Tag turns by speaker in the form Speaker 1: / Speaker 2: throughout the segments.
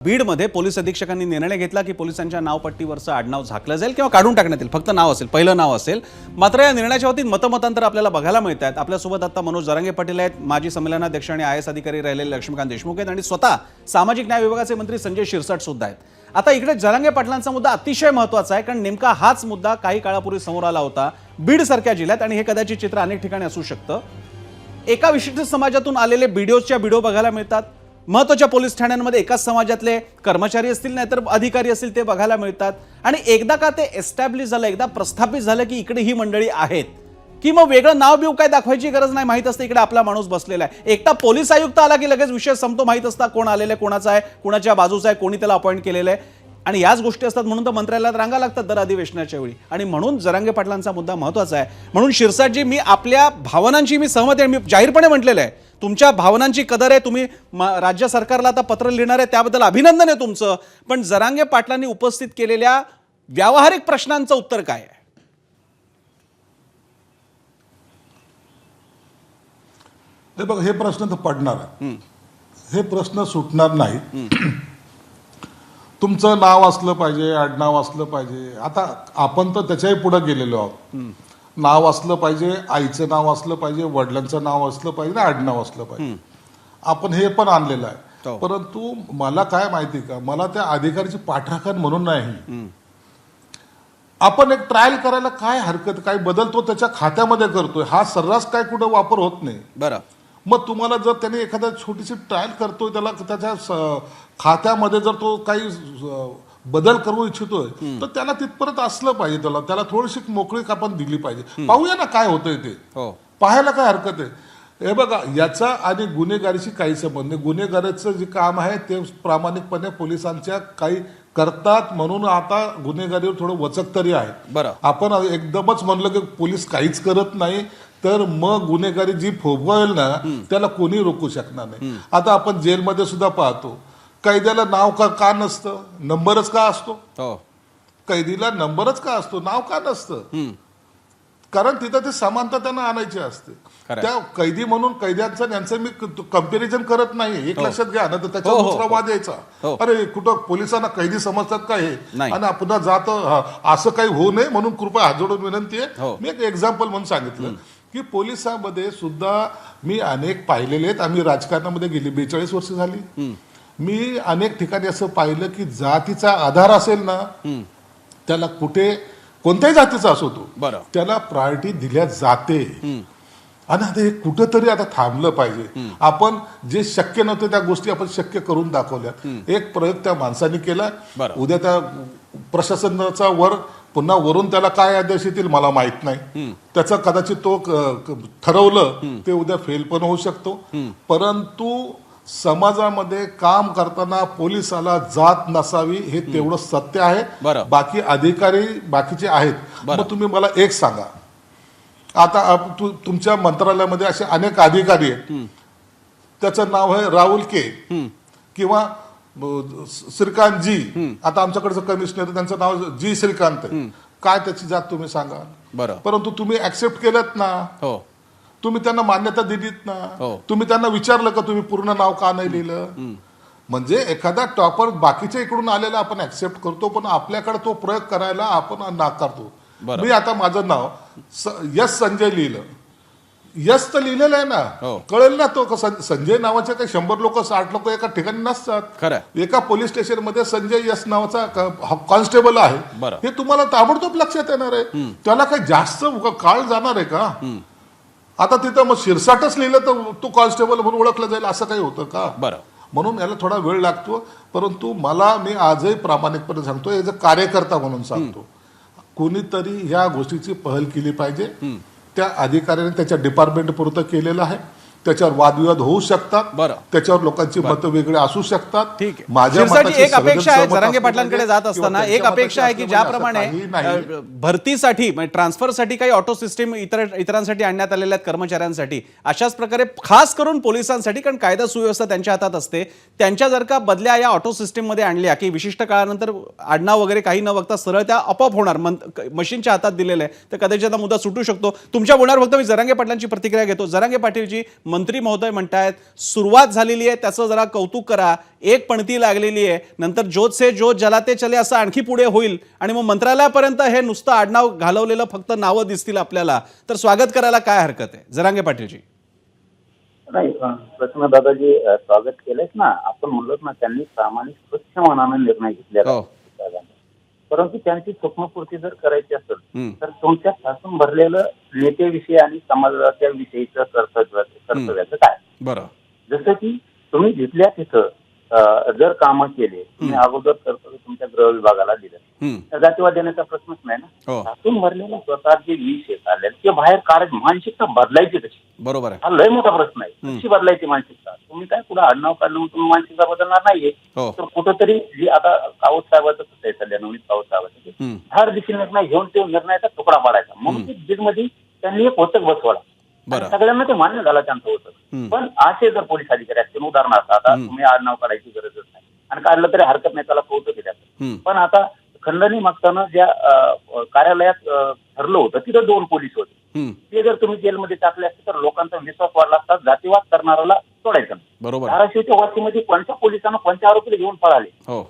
Speaker 1: बीडमध्ये पोलीस अधीक्षकांनी निर्णय घेतला की पोलिसांच्या नावपट्टीवरचं आडनाव झाकलं जाईल किंवा काढून टाकण्यात येईल, फक्त नाव असेल, पहिलं नाव असेल। मात्र या निर्णयाच्या बाबतीत मतमतांतर आपल्याला बघायला मिळत आहेत। आपल्यासोबत आता मनोज जरांगे पाटील आहेत, माजी संमेलनाध्यक्ष आणि IAS अधिकारी राहिलेले लक्ष्मीकांत देशमुख आहेत आणि स्वतः सामाजिक न्याय विभागाचे मंत्री संजय शिरसाट सुद्धा आहेत। आता इकडे जरांगे पाटलांचा मुद्दा अतिशय महत्त्वाचा आहे, कारण नेमका हाच मुद्दा काही काळापूर्वी समोर आला होता बीड सारख्या जिल्ह्यात, आणि हे कदाचित चित्र अनेक ठिकाणी असू शकतं। एका विशिष्ट समाजातून आलेले बीडीओच्या व्हिडिओ बघायला मिळतात, महत्त्वाच्या पोलीस ठाण्यांमध्ये एकाच समाजातले कर्मचारी असतील नाहीतर अधिकारी असतील ते बघायला मिळतात, आणि एकदा का ते एस्टॅब्लिश झालं, एकदा प्रस्थापित झालं की इकडे ही मंडळी आहेत की मग वेगळं नाव बिव काय दाखवायची गरज नाही, माहित असतं इकडे आपला माणूस बसलेला आहे। एकटा पोलीस आयुक्त आला की लगेच विषय संपतो, माहित असता कोण आलेलं आहे, कोणाचा आहे, कोणाच्या बाजूचा आहे, कोणी त्याला अपॉइंट केलेलं आहे, आणि याच गोष्टी असतात म्हणून तर मंत्र्याला रांगा लागतात दर अधिवेशनाच्या वेळी। आणि म्हणून जरांगे पाटलांचा मुद्दा महत्त्वाचा आहे। म्हणून शिरसाटजी, मी आपल्या भावनांची मी सहमत आहे, मी जाहीरपणे म्हटलेलं आहे, तुमच्या भावनांची कदर आहे, तुम्ही राज्य सरकारला आता पत्र लिहिणार आहे त्याबद्दल अभिनंदन आहे तुमचं, पण जरांगे पाटलांनी उपस्थित केलेल्या व्यावहारिक प्रश्नांचं उत्तर काय आहे?
Speaker 2: हे बघ, हे प्रश्न तर पडणार आहे, हे प्रश्न सुटणार नाही। तुमचं नाव असलं पाहिजे, आडनाव असलं पाहिजे। आता आपण तर त्याच्याही पुढे गेलेलो आहोत। नाव असलं पाहिजे, आईचं नाव असलं पाहिजे, वडिलांचं नाव असलं पाहिजे, आडनाव असलं पाहिजे, आपण हे पण आणलेलं आहे। परंतु मला काय माहिती का, मला त्या अधिकाऱ्याची पाठराखण म्हणून नाही, आपण एक ट्रायल करायला काय हरकत, काय बदल तो त्याच्या खात्यामध्ये करतोय, हा सर्रास काय कुठं वापर होत नाही।
Speaker 1: बरं,
Speaker 2: मग तुम्हाला जर त्याने एखादा छोटीशी ट्रायल करतोय, त्याला त्याच्या खात्यामध्ये जर तो काही बदल करू इच्छितोय तर त्याला तिथपर्यंत असलं पाहिजे, त्याला थोडीशी मोकळीक आपण दिली पाहिजे। पाहूया ना काय होतंय ते, पाहायला काय हरकत आहे। हे बघा, याचा आणि गुन्हेगारीशी काही संबंध नाही। गुन्हेगारीचं जे काम आहे ते प्रामाणिकपणे पोलिसांच्या काही करतात, म्हणून आता गुन्हेगारीवर थोडं वचक तरी आहे।
Speaker 1: बरं,
Speaker 2: आपण एकदमच म्हणलं की पोलीस काहीच करत नाही तर मग गुन्हेगारी जी फोफावेल ना त्याला कोणी रोखू शकणार नाही। आता आपण जेलमध्ये सुद्धा पाहतो, कैद्याला नाव का नसतं, नंबरच का असतो? कैदीला नंबरच का असतो, नाव का नसतं? कारण तिथं ते समानता त्यांना आणायची असते। त्या कैदी म्हणून कैद्यांचं यांचं मी कंपॅरिझन करत नाही, एक लक्षात घ्या ना, तर त्याच्यावर दुसरा वाद यायचा, अरे कुठं पोलिसांना कैदी समजतात का हे, आणि पुन्हा जात असं काही होऊ नये म्हणून कृपया हात जोडून विनंती आहे। मी एक एक्झाम्पल म्हणून सांगितलं की पोलिसांमध्ये सुद्धा मी अनेक पाहिलेले आहेत। आम्ही राजकारणामध्ये गेली 42 वर्ष झाली, मी अनेक ठिकाणी असं पाहिलं की जातीचा आधार असेल ना, त्याला कुठे कोणत्याही जातीचा असो तो, त्याला प्रायोरिटी दिल्या जाते, आणि आता हे कुठंतरी आता थांबलं पाहिजे। आपण जे शक्य नव्हतं त्या गोष्टी आपण शक्य करून दाखवल्या। एक प्रयोग त्या माणसाने केला, उद्या त्या प्रशासनाचा वर पुन्हा वरून त्याला काय आदेश येतील मला माहित नाही, त्याचा कदाचित तो ठरवलं ते उद्या फेल पण होऊ शकतो। परंतु समाजामध्ये काम करताना पोलिसाला जात नसावी हे तेवढं सत्य आहे। बाकी अधिकारी बाकीचे आहेत। मग तुम्ही मला एक सांगा, आता तुमच्या मंत्रालयामध्ये असे अनेक अधिकारी आहेत, त्याचं नाव आहे राहुल के किंवा श्रीकांत जी, आता आमच्याकडचं कमिशनर त्यांचं नाव जी श्रीकांत आहे, काय त्याची जात तुम्ही सांगा? परंतु तुम्ही ऍक्सेप्ट केलं ना, तुम्ही त्यांना मान्यता दिलीत ना, तुम्ही त्यांना विचारलं का तुम्ही पूर्ण नाव का नाही लिहिलं? म्हणजे एखादा टॉपर बाकीच्या इकडून आलेला आपण ऍक्सेप्ट करतो, पण आपल्याकडे तो प्रयोग करायला आपण नाकारतो। मी आता माझं नाव यस संजय लिहिलं, यस तर लिहिलेलं आहे ना, कळेल ना तो संजय नावाचे काही 100 लोक 60 लोक एका ठिकाणी नसतात। एका पोलीस स्टेशन मध्ये संजय यस नावाचा कॉन्स्टेबल आहे, हे तुम्हाला ताबडतोब लक्षात येणार आहे। त्याला काही जास्त काळ जाणार आहे का? आता तिथं मग शिरसाटच लिहिलं तर तो कॉन्स्टेबल म्हणून ओळखलं जाईल असं काही होतं का? म्हणून याला थोडा वेळ लागतो। परंतु मला, मी आजही प्रामाणिकपणे सांगतो, याचा कार्यकर्ता म्हणून सांगतो, कोणीतरी ह्या गोष्टीची पहल केली पाहिजे। त्या अधिकाऱ्याने त्याच्या डिपार्टमेंट पुरतं केलेलं आहे, त्याच्यावर वादविवाद होऊ शकतात, त्याच्यावर लोकांची मतं वेगळे असू शकतात।
Speaker 1: माझ्या एक अपेक्षा आहे जरांगे पाटलांकडे जात असताना, एक अपेक्षा आहे की ज्याप्रमाणे भरतीसाठी म्हणजे ट्रान्सफरसाठी काही ऑटो सिस्टीम इतरांसाठी आणण्यात आलेल्या आहेत कर्मचाऱ्यांसाठी, अशाच प्रकारे खास करून पोलिसांसाठी, कारण कायदा सुव्यवस्था त्यांच्या हातात असते, त्यांच्या जर का बदल्या या ऑटो सिस्टीम मध्ये आणल्या की विशिष्ट काळानंतर आडनाव वगैरे काही न बघता सरळ त्या आपोआप होणार, मशीनच्या हातात दिलेलं आहे, तर कदाचित मुद्दा सुटू शकतो। तुमच्या बोलण्यावर फक्त मी जरांगे पाटलांची प्रतिक्रिया घेतो। जरांगे पाटीलजी, मंत्री महोदय म्हणतायत सुरुवात झालेली आहे, त्याचं जरा कौतुक करा, एक पणती लागलेली आहे, नंतर जोत से जोत जलाते चले असं आणखी पुढे होईल आणि मग मंत्रालयापर्यंत हे नुसतं आडनाव घालवलेलं फक्त नावं दिसतील आपल्याला, तर स्वागत करायला काय हरकत आहे? जरांगे पाटीलजी.
Speaker 3: नाही, प्रश्न दादाजी स्वागत केलंच ना. आपण म्हणलो ना, त्यांनी प्रामाणिक स्वच्छ मनाने निर्णय घेतलेला
Speaker 1: हो.
Speaker 3: आहे. परंतु त्यांची स्वप्नपूर्ती जर करायची असेल तर
Speaker 1: हम्म.
Speaker 3: तुमच्या सासून भरलेलं नेतेविषयी आणि समाजाच्या विषयीचं कर्तव्याचं काय?
Speaker 1: बरं.
Speaker 3: जसं की तुम्ही जिथल्या तिथं जर कामं केले, तुम्ही अगोदर कर्तव्य तुमच्या गृह विभागाला दिलं, तर जातीवाद देण्याचा प्रश्नच नाही ना.
Speaker 1: हो.
Speaker 3: सासून भरलेलं स्वतः जे विष आले ते बाहेर काढायची मानसिकता बदलायची कशी?
Speaker 1: बरोबर आहे.
Speaker 3: हा लय मोठा प्रश्न आहे. कशी बदलायची मानसिकता? तुम्ही काय पुढे आडनाव काढलं तुम्ही मानसिकता बदलणार नाहीये.
Speaker 1: हो.
Speaker 3: तर कुठंतरी जी आता काऊत साहेबाचं कसं आहे सध्या नवनीत काऊत साहेबाचं हर दिवशी निर्णय घेऊन ते निर्णयाचा तुकडा पाडायचा म्हणून ते बीडमध्ये त्यांनी एक वचक बसवला. आणि सगळ्यांना ते मान्य झालं त्यांचं होतं. पण असे जर पोलीस अधिकारी असतील, उदाहरणार्थ आता तुम्ही आडनाव काढायची गरजच नाही आणि काढलं तरी हरकत नाही, त्याला कौतुक केलं. पण आता खंडणी मागताना ज्या कार्यालयात ठरलं होतं तिथं 2 पोलीस होते. ते जर तुम्ही जेलमध्ये टाकले असते तर लोकांचा विश्वास वाढला असता, जातीवाद करणाऱ्याला सोडायचं नाही.
Speaker 1: बरोबर.
Speaker 3: धाराशिवच्या वाशीमध्ये कोणत्या पोलिसांना कोणत्या आरोपीला घेऊन पळाले?
Speaker 1: हो.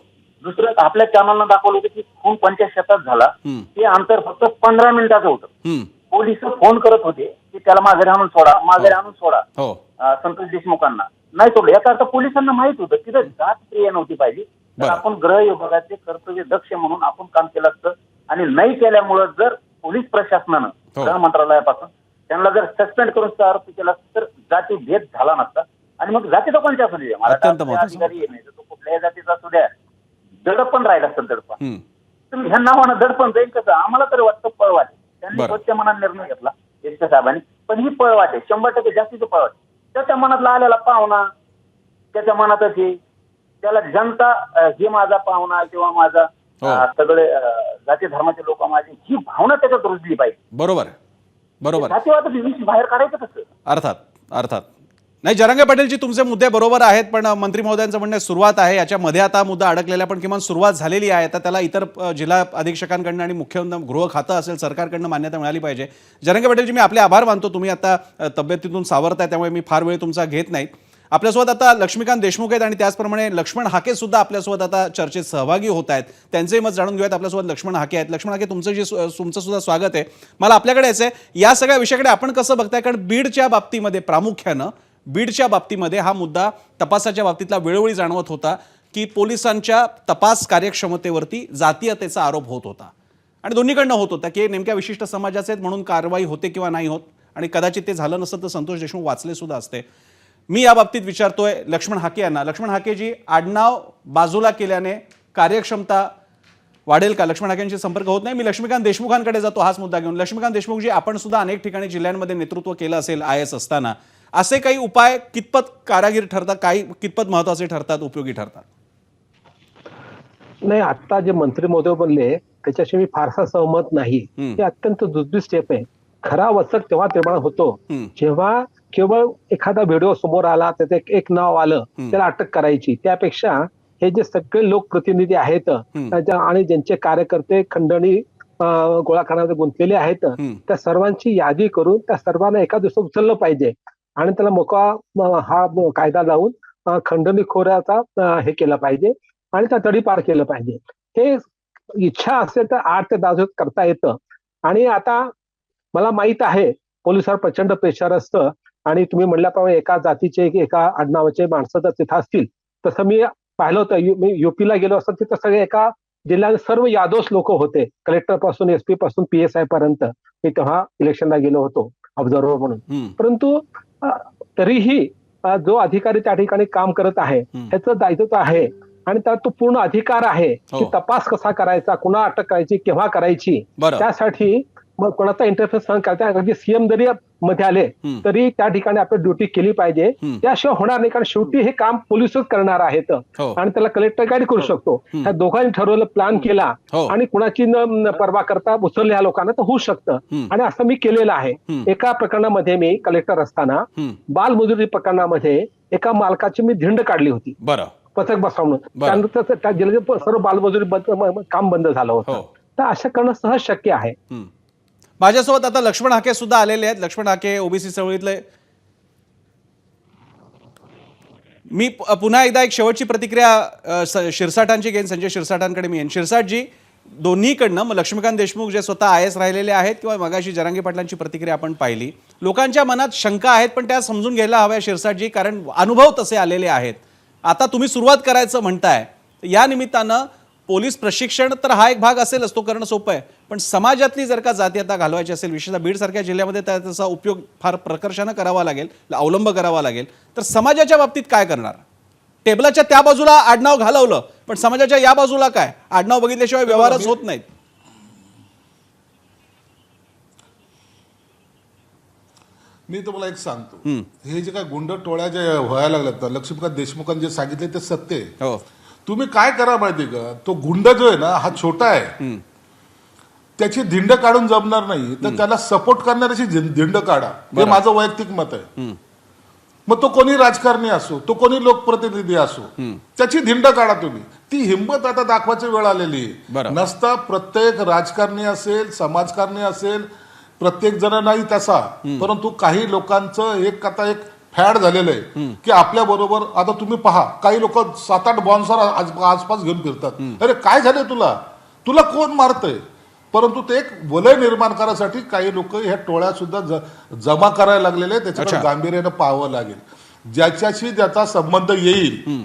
Speaker 3: दुसरं आपल्या चॅनलनं दाखवलं होतं की खून 50 शेतात झाला, ते अंतर फक्त 15 मिनिटाचं होतं. पोलिस फोन करत होते की त्याला माघारी आणून सोडा, माघारी आणून सोडा.
Speaker 1: हो.
Speaker 3: संतोष देशमुखांना नाही सोडलं. याचा अर्थ पोलिसांना माहित होतं तिथं जात क्रिया नव्हती पाहिजे. तर आपण गृह विभागाचे कर्तव्य दक्ष म्हणून आपण काम केलं असतं आणि नाही केल्यामुळं जर पोलीस प्रशासनानं गृह मंत्रालयापासून त्यांना जर सस्पेंड करून आरोप केला तर जाती भेद झाला नसता. आणि मग जातीचा कोणत्या असू द्या, मराठा अधिकारी नाही तर तो कुठल्याही जातीचा असू द्या, दडपण राहिलं असतं. दडपण तुम्ही ह्या नावानं दडपण जाईल कसं? आम्हाला तरी वाटतं पळवाटे. त्यांनी स्वच्छ मनात निर्णय घेतला एसपी साहेबांनी, पण ही पळवाटे 100% जास्तीचं पळवाटे. त्याच्या मनातला आलेला पाहुणा त्याच्या मनातच आहे. त्याला जनता हे माझा पाहुणा किंवा माझा सगळे जाती धर्माचे लोक माझे, ही भावना त्याच्यात रुजली पाहिजे.
Speaker 1: बरोबर. बरोबर.
Speaker 3: जातीवादाची विष बाहेर काढायचं कसं?
Speaker 1: अर्थात नाही. जरांगे पाटीलजी, तुमचे मुद्दे बरोबर आहेत, पण मंत्री महोदयांचं म्हणणं सुरुवात आहे, याच्यामध्ये आता मुद्दा अडकलेला, पण किमान सुरुवात झालेली आहे. तर त्याला इतर जिल्हा अधीक्षकांकडनं आणि मुख्य गृह खातं असेल सरकारकडनं मान्यता मिळाली पाहिजे. जरांगे पाटीलजी, मी आपले आभार मानतो. तुम्ही आता तब्येतीतून सावरताय त्यामुळे मी फार वेळ तुमचा घेत नाही. आपल्यासोबत आता लक्ष्मीकांत देशमुख आहेत आणि त्याचप्रमाणे लक्ष्मण हाके सुद्धा आपल्यासोबत आता चर्चेत सहभागी होत आहेत. त्यांचेही मत जाणून घेऊयात. आपल्यासोबत लक्ष्मण हाके आहेत. लक्ष्मण हाके, तुमचं सुद्धा स्वागत आहे. मला आपल्याकडे यायचं आहे या सगळ्या विषयाकडे आपण कसं बघताय, कारण बीडच्या बाबतीमध्ये प्रामुख्यानं बीडच्या बाबतीमध्ये हा मुद्दा तपासाच्या बाबतीतला वेळोवेळी जाणवत होता की पोलिसांच्या तपास कार्यक्षमतेवरती जातीयतेचा आरोप होत होता आणि दोन्हीकडनं होत होता की नेमक्या विशिष्ट समाजाचे आहेत म्हणून कारवाई होते किंवा नाही होत, आणि कदाचित ते झालं नसतं तर संतोष देशमुख वाचले सुद्धा असते. मी या बाबतीत विचारतोय लक्ष्मण हाके यांना. लक्ष्मण हाकेजी, आडनाव बाजूला केल्याने कार्यक्षमता वाढेल का? लक्ष्मण हाकेंशी संपर्क होत नाही. मी लक्ष्मीकांत देशमुखांकडे जातो हाच मुद्दा घेऊन. लक्ष्मीकांत देशमुखजी, आपण सुद्धा अनेक ठिकाणी जिल्ह्यांमध्ये नेतृत्व केलं असेल IAS असताना. असे काही उपाय कितपत कारागीर ठरतात, काही कितपत महत्वाचे ठरतात, उपयोगी ठरतात?
Speaker 4: नाही, आता जे मंत्री महोदय बोलले त्याच्याशी मी फारसा सहमत नाही. हे अत्यंत दुसरी स्टेप आहे. खरा वचक तेव्हा निर्माण होतो जेव्हा केवळ एखादा व्हिडिओ समोर आला, त्याचं एक नाव आलं, त्याला अटक करायची. त्यापेक्षा हे जे सगळे लोकप्रतिनिधी आहेत आणि ज्यांचे कार्यकर्ते खंडणी गोळा करण्यामध्ये गुंतलेले आहेत, त्या सर्वांची यादी करून त्या सर्वांना एका दिवसात उचललं पाहिजे आणि त्याला मोका हा कायदा लावून खंडणीखोराचा हे केलं पाहिजे आणि त्या तडीपार केलं पाहिजे. हे इच्छा असेल तर 8 ते 10 दिवस करता येतं. आणि आता मला माहित आहे पोलिसांवर प्रचंड प्रेशर असतं आणि तुम्ही म्हणल्याप्रमाणे एका जातीचे एका आडनावाचे माणसं जर तिथं असतील, तसं मी पाहिलं होतं. मी युपीला गेलो असतो, तिथं सगळे एका जिल्ह्यात सर्व यादवच लोक होते, कलेक्टर पासून SP पासून PSI पर्यंत. मी तेव्हा इलेक्शनला गेलो होतो ऑब्झर्व्हर म्हणून. परंतु तरीही जो अधिकारी त्या ठिकाणी काम करत आहे ह्याचं दायित्व आहे आणि त्यात तो पूर्ण अधिकार आहे की तपास कसा करायचा, कुणा अटक करायची, केव्हा करायची. त्यासाठी मग कोणाचा इंटरफेस सहन करता, अगदी CM जरी मध्ये आले तरी त्या ठिकाणी आपण ड्युटी केली पाहिजे. त्याशिवाय होणार नाही, कारण शेवटी हे काम पोलिसच करणार आहेत आणि त्याला कलेक्टर गाईड करू शकतो. ह्या दोघांनी ठरवलं, प्लॅन केला आणि कुणाची न परवा करता उचलल्या ह्या लोकांना तर होऊ शकतं. आणि असं मी केलेलं आहे. एका प्रकरणामध्ये मी कलेक्टर असताना बालमजुरी प्रकरणामध्ये एका मालकाची मी धिंड काढली होती, पथक बसवून. त्यानंतर त्या जिल्ह्याचे सर्व बालमजुरी काम बंद झालं होतं. तर असं करणं सहज शक्य आहे.
Speaker 1: माझ्यासोबत आता लक्ष्मण हाके सुद्धा आलेले आहेत. लक्ष्मण हाके OBC चळवळीतले मी पुन्हा एकदा एक शेवटची प्रतिक्रिया शिरसाटांची घेईन, संजय शिरसाटांकडे मी येईन. शिरसाटजी, दोन्हीकडनं मग लक्ष्मीकांत देशमुख जे स्वतः IAS राहिलेले आहेत किंवा मगाशी जरांगे पाटलांची प्रतिक्रिया आपण पाहिली, लोकांच्या मनात शंका आहेत पण त्या समजून घ्यायला हव्या शिरसाटजी, कारण अनुभव तसे आलेले आहेत. आता तुम्ही सुरुवात करायचं म्हणताय, या निमित्तानं पोलीस प्रशिक्षण तर हा एक भाग असेलच, तो करणं सोपं आहे, पण समाजातली जर का जातीयता घालवायची असेल, विशेषतः बीडसारख्या जिल्ह्यामध्ये त्याचा उपयोग फार प्रकर्षानं करावा लागेल, अवलंब करावा लागेल, तर समाजाच्या बाबतीत काय करणार? टेबलाच्या त्या बाजूला आडनाव घालवलं, पण समाजाच्या या बाजूला काय? आडनाव बघितल्याशिवाय व्यवहारच होत नाहीत.
Speaker 2: मी तुम्हाला एक सांगतो, हे जे काय गुंड टोळ्या जे व्हायला लागल्यात ना, लक्ष्मीकांत देशमुखांनी जे सांगितले ते सत्य आहे.
Speaker 1: हो,
Speaker 2: तुम्ही काय करा माहिती का, तो गुंड जो आहे ना हा छोटा आहे, त्याची धिंड काढून जमणार नाही, तर त्याला सपोर्ट करणाऱ्याची धिंड काढा, हे माझं वैयक्तिक मत आहे. मग तो कोणी राजकारणी असो, तो कोणी लोकप्रतिनिधी असो, त्याची धिंड काढा तुम्ही. ती हिंमत आता दाखवायची वेळ आलेली आहे. नसता प्रत्येक राजकारणी असेल, समाजकारणी असेल, प्रत्येक जण नाही तसा, परंतु काही लोकांचं एक आता एक फॅड झालेलं आहे की आपल्या बरोबर, आता तुम्ही पहा, काही लोक 7-8 बॉन्सर आसपास घेऊन फिरतात. अरे काय झालंय तुला, तुला कोण मारतंय? परंतु ते एक वलय निर्माण करायसाठी काही लोक ह्या टोळ्या सुद्धा जमा करायला लागलेले, त्याच्याकडे गांभीर्यानं पाहावं लागेल. ज्याच्याशी ज्याचा संबंध येईल,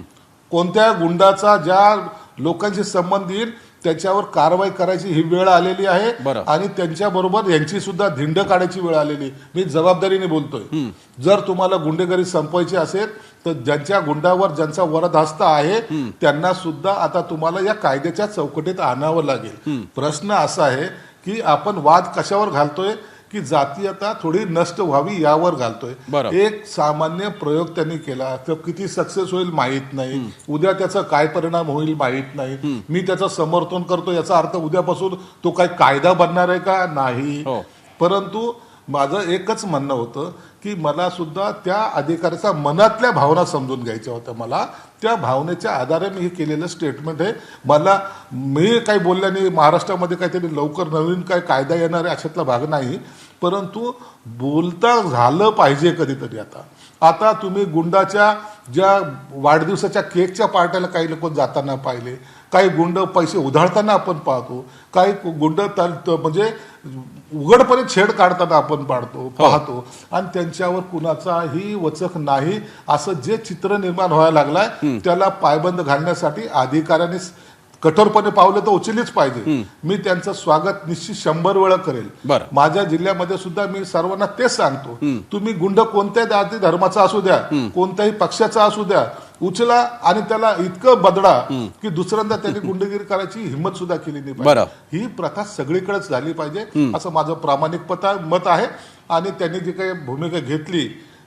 Speaker 2: कोणत्या गुंडाचा ज्या लोकांशी संबंध येईल त्याच्यावर कारवाई करायची ही वेळ आलेली आहे, आणि त्यांच्या बरोबर यांची सुद्धा धिंड काढायची वेळ आलेली. मी जबाबदारीने बोलतोय, जर तुम्हाला गुंडेगिरी संपवायची असेल तर ज्यांच्या गुंडावर ज्यांचा वरदहस्त आहे त्यांना सुद्धा आता तुम्हाला या कायद्याच्या चौकटीत आणावं लागेल. प्रश्न असा आहे की आपण वाद कशावर घालतोय की जातीयता थोडी नष्ट व्हावी यावर घालतोय. एक सामान्य प्रयोग त्यांनी केला, तो किती सक्सेस होईल माहित नाही, उद्या त्याचा काय परिणाम होईल माहित नाही. मी त्याचं समर्थन करतो याचा अर्थ उद्यापासून तो काय कायदा बनणार आहे का? नाही. परंतु माझं एकच म्हणणं होतं की मला सुद्धा त्या अधिकाऱ्याच्या मनातल्या भावना समजून घ्यायच्या होत्या. मला त्या भावनेच्या आधारे मी हे केलेलं स्टेटमेंट आहे. मला मी काही बोलल्याने महाराष्ट्रामध्ये काहीतरी लवकर नवीन काय कायदा येणार आहे अशातला भाग नाही, परंतु बोलता झालं पाहिजे कधीतरी. आता तुम्ही गुंडाच्या ज्या वाढदिवसाच्या केकच्या पार्ट्याला काही लोक जाताना पाहिले, काही गुंड पैसे उधळताना आपण पाहतो, काही गुंड म्हणजे उघडपणे छेड काढताना आपण पाहतो, आणि त्यांच्यावर कुणाचाही वचक नाही असं जे चित्र निर्माण व्हायला लागलाय त्याला पायबंद घालण्यासाठी अधिकाऱ्यांनी कठोरपणे पावलं तर उचललीच पाहिजे. मी त्यांचं स्वागत निश्चित 100 वेळा करेल. माझ्या जिल्ह्यामध्ये सुद्धा मी सर्वांना तेच सांगतो, तुम्ही गुंड कोणत्याही जाती धर्माचा असू द्या, कोणत्याही पक्षाचा असू द्या, उचला आणि त्याला इतकं बदडा की दुसऱ्यांदा त्यांनी गुंडगिरी करायची हिंमत सुद्धा केली नाही पाहिजे. ही प्रथा सगळीकडेच झाली पाहिजे असं माझं प्रामाणिक मत आहे. आणि त्यांनी जी काही भूमिका घेतली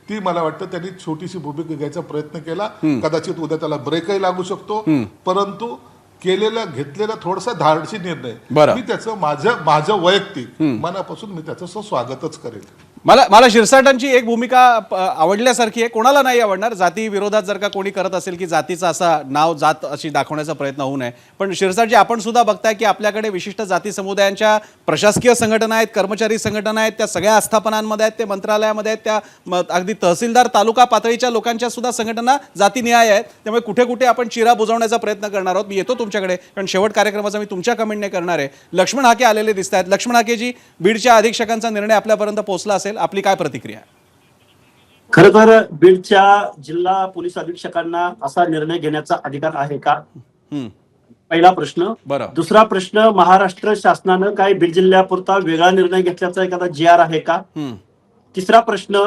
Speaker 2: ती मला वाटतं त्यांनी छोटीशी भूमिका घ्यायचा प्रयत्न केला. कदाचित उद्या त्याला ब्रेकही लागू शकतो, परंतु घेतलेला थोडासा धाडसी निर्णय, मी त्याचं माझं वैयक्तिक मनापासून मी त्याचं स्वागतच करेल.
Speaker 1: मला शिरसाटांची एक भूमिका आवडल्यासारखी आहे. कोणाला नाही आवडणार? जाती विरोधात जर का कोणी करत असेल की जातीचा असा नाव जात अशी दाखवण्याचा प्रयत्न होऊ नये. पण शिरसाटजी, आपण सुद्धा बघताय की आपल्याकडे विशिष्ट जाती समुदायांच्या प्रशासकीय संघटना आहेत, कर्मचारी संघटना आहेत, त्या सगळ्या आस्थापनांमध्ये आहेत, ते मंत्रालयामध्ये आहेत, त्या अगदी तहसीलदार तालुका पातळीच्या लोकांच्या सुद्धा संघटना जातीनिहाय आहेत. त्यामुळे कुठे कुठे आपण चिरा बुजवण्याचा प्रयत्न करणार आहोत. मी येतो तुमच्याकडे, कारण शेवट कार्यक्रमाचा मी तुमच्या कमेंटने करणार आहे. लक्ष्मण हाके आलेले दिसत आहेत. लक्ष्मण हाकेजी, बीडच्या अधीक्षकांचा निर्णय आपल्यापर्यंत पोहोचला असेल, आपली काय प्रतिक्रिया?
Speaker 5: खरं तर बीडच्या जिल्हा पोलीस अधीक्षकांना असा निर्णय घेण्याचा अधिकार आहे का? पहिला प्रश्न. दुसरा प्रश्न, महाराष्ट्र शासनानं काय बीड जिल्ह्यापुरता वेगळा निर्णय घेतल्याचा एखादा GR आहे का? तिसरा प्रश्न,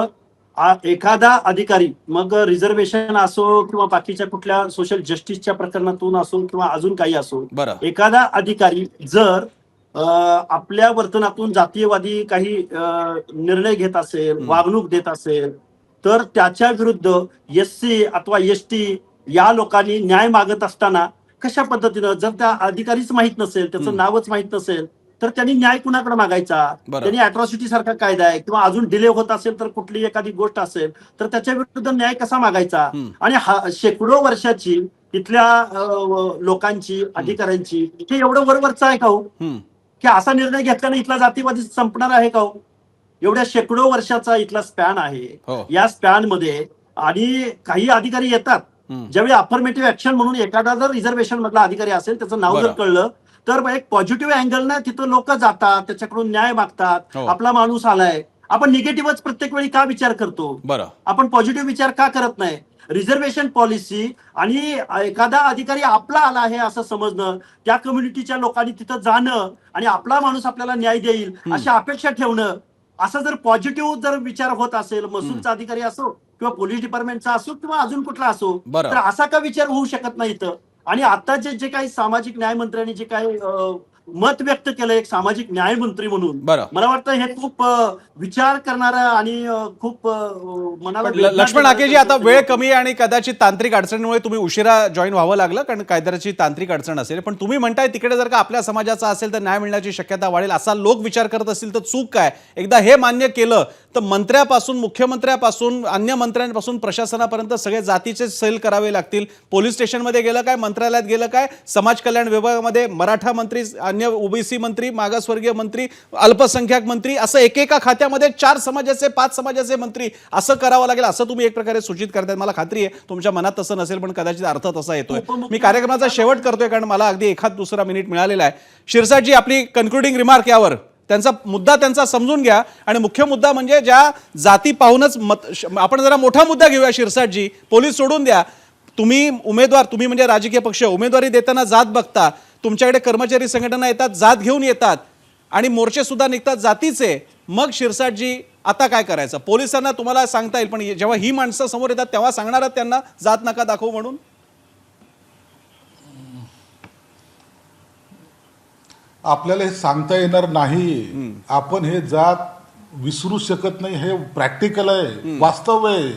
Speaker 5: एखादा अधिकारी, मग रिझर्वेशन असो किंवा बाकीच्या कुठल्या सोशल जस्टिसच्या प्रकरणातून असो किंवा अजून काही असो, एखादा अधिकारी जर आपल्या वर्तनातून जातीयवादी काही निर्णय घेत असेल, वागणूक देत असेल, तर त्याच्या विरुद्ध SC अथवा ST या लोकांनी न्याय मागत असताना कशा पद्धतीनं, जर त्या अधिकारीच माहित नसेल, त्याचं नावच माहित नसेल, तर त्यांनी न्याय कुणाकडे मागायचा? त्यांनी अॅट्रॉसिटी सारखा कायदा आहे किंवा अजून डिले होत असेल तर कुठली एखादी गोष्ट असेल तर त्याच्या विरुद्ध न्याय कसा मागायचा? आणि शेकडो वर्षाची इथल्या लोकांची, अधिकाऱ्यांची, हे एवढं वरवरचं आहे का हो की असा निर्णय घेतल्याने इथला जातीवादी संपणार आहे का हो? एवढ्या शेकडो वर्षाचा इथला स्पॅन आहे. या स्पॅन मध्ये आणि काही अधिकारी येतात ज्यावेळी अफर्मेटिव्ह ऍक्शन म्हणून एखादा जर रिझर्वेशन मधला अधिकारी असेल त्याचं नाव जर कळलं तर एक पॉझिटिव्ह अँगलनं तिथं लोक जातात, त्याच्याकडून न्याय मागतात, आपला माणूस आलाय. आपण निगेटिव्हच प्रत्येक वेळी का विचार करतो? आपण पॉझिटिव्ह विचार का करत नाही? रिझर्वेशन पॉलिसी आणि एखादा अधिकारी आपला आला आहे असं समजणं, त्या कम्युनिटीच्या लोकांनी तिथं जाणं आणि आपला माणूस आपल्याला न्याय देईल अशी अपेक्षा ठेवणं, असा जर पॉझिटिव्ह जर विचार होत असेल, महसूलचा अधिकारी असो किंवा पोलीस डिपार्टमेंटचा असो किंवा अजून कुठला असो, तर असा का विचार होऊ शकत नाही इथं? आणि आता जे काही सामाजिक न्याय मंत्र्यांनी जे काही मत व्यक्त केलं एक सामाजिक न्याय मंत्री म्हणून, मला वाटतं हे खूप विचार करणारं आणि खूप मनाला.
Speaker 1: लक्ष्मण हाकेजी, आता वेळ कमी आणि कदाचित तांत्रिक अडचणीमुळे तुम्ही उशिरा जॉईन व्हावं लागलं, कारण कायद्याची तांत्रिक अडचण असेल. पण तुम्ही म्हणताय तिकडे जर का आपल्या समाजाचा असेल तर न्याय मिळण्याची शक्यता वाढेल, असा लोक विचार करत असतील तर चूक काय? एकदा हे मान्य केलं तर मंत्र्यापासून, मुख्यमंत्र्यापासून, अन्य मंत्र्यांपासून प्रशासनापर्यंत सगळे जातीचे सेल करावे लागतील. पोलीस स्टेशनमध्ये गेलं काय, मंत्रालयात गेलं काय, समाज कल्याण विभागामध्ये मराठा मंत्री, अन्य ओबीसी मंत्री, मागासवर्गीय मंत्री, अल्पसंख्याक मंत्री, असं एकेका खात्यामध्ये 4 समाजाचे 5 समाजाचे मंत्री असं करावं लागेल, असं तुम्ही एक प्रकारे सूचित करताय. मला खात्री आहे तुमच्या मनात तसं नसेल, पण कदाचित अर्थ तसा येतोय. मी कार्यक्रमाचा शेवट करतोय कारण मला अगदी एखाद दुसरा मिनिट मिळालेला आहे. शिरसाटजी, आपली कन्क्लुडिंग रिमार्क यावर, त्यांचा मुद्दा त्यांचा समजून घ्या. आणि मुख्य मुद्दा म्हणजे ज्या जाती पाहूनच आपण जरा मोठा मुद्दा घेऊया. शिरसाटजी, पोलीस सोडून द्या, तुम्ही उमेदवार, तुम्ही म्हणजे राजकीय पक्ष उमेदवारी देताना जात बघता, तुमच्याकडे कर्मचारी संघटना येतात, जात घेऊन येतात आणि मोर्चे सुद्धा निघतात जातीचे. मग शिरसाटजी आता काय करायचं? पोलिसांना तुम्हाला सांगता येईल, पण जेव्हा ही माणसं समोर येतात तेव्हा सांगणार त्यांना जात नका दाखवू म्हणून?
Speaker 2: आपल्याला हे सांगता येणार नाही. आपण हे जात विसरू शकत नाही. हे प्रॅक्टिकल आहे, वास्तव आहे.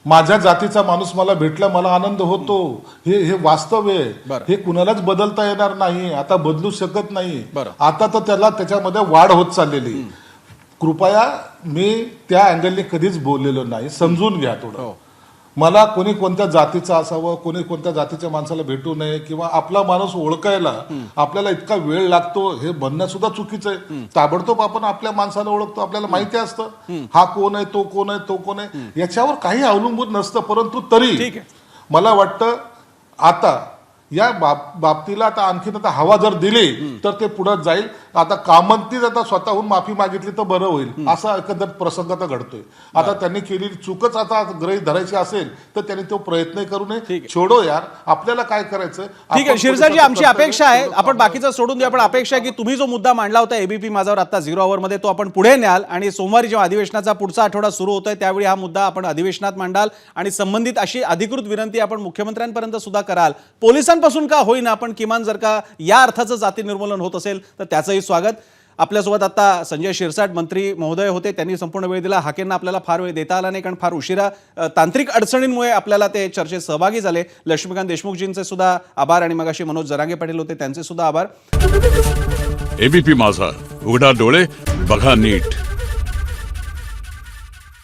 Speaker 2: माझ्या जातीचा माणूस मला भेटला, मला आनंद होतो. हे वास्तव आहे. हे कुणालाच बदलता येणार नाही, आता बदलू शकत नाही. आता तर त्याच्यामध्ये वाढ होत चाललेली. कृपया मी त्या अँगलने कधीच बोललेलो नाही, समजून घ्या थोडं. मला कोणी कोणत्या जातीचा असावं, कोणी कोणत्या जातीच्या माणसाला भेटू नये किंवा आपला माणूस ओळखायला आपल्याला इतका वेळ लागतो हे म्हणणं सुद्धा चुकीचं आहे. ताबडतोब आपण आपल्या माणसाला ओळखतो, आपल्याला माहिती असतं हा कोण आहे, तो कोण आहे, तो कोण आहे, याच्यावर काही अवलंबून नसतं. परंतु तरी मला वाटतं आता या बाबतीला आता आणखीन आता हवा जर दिली तर ते पुढे जाईल. आता कामंतीच आता स्वतःहून माफी मागितली तर बरं होईल, असा एकंदर प्रसंग आता घडतोय. आता त्यांनी केलेली चूकच आता गृहीत धरायची असेल तर त्यांनी तो प्रयत्न करू नये. छोडो यार, आपल्याला काय करायचं.
Speaker 1: ठीक आहे शिरसाटजी, आमची अपेक्षा आहे, आपण बाकीचं सोडून द्या, पण अपेक्षा आहे की तुम्ही जो मुद्दा मांडला होता एबीपी माझावर आता 0 आवर मध्ये, तो आपण पुढे न्याल आणि सोमवारी जेव्हा अधिवेशनाचा पुढचा आठवडा सुरू होतोय त्यावेळी हा मुद्दा आपण अधिवेशनात मांडाल आणि संबंधित अशी अधिकृत विनंती आपण मुख्यमंत्र्यांपर्यंत सुद्धा कराल. पोलिसांपासून का होईना, पण किमान जर का या अर्थाचं जाती निर्मूलन होत असेल तर त्याचंही स्वागत. आपल्यासोबत आता संजय शिरसाट मंत्री महोदय होते, त्यांनी संपूर्ण वेळ दिला. हाकेंना आपल्याला फार वेळ देता आला नाही कारण फार उशिरा तांत्रिक अडचणींमुळे आपल्याला ते चर्चेत सहभागी झाले. लक्ष्मीकांत देशमुखजींचे सुद्धा आभार आणि मगाशी मनोज जरांगे पाटील होते, त्यांचे सुद्धा आभार.
Speaker 6: एबीपी माझा, उघडा डोळे बघा नीट.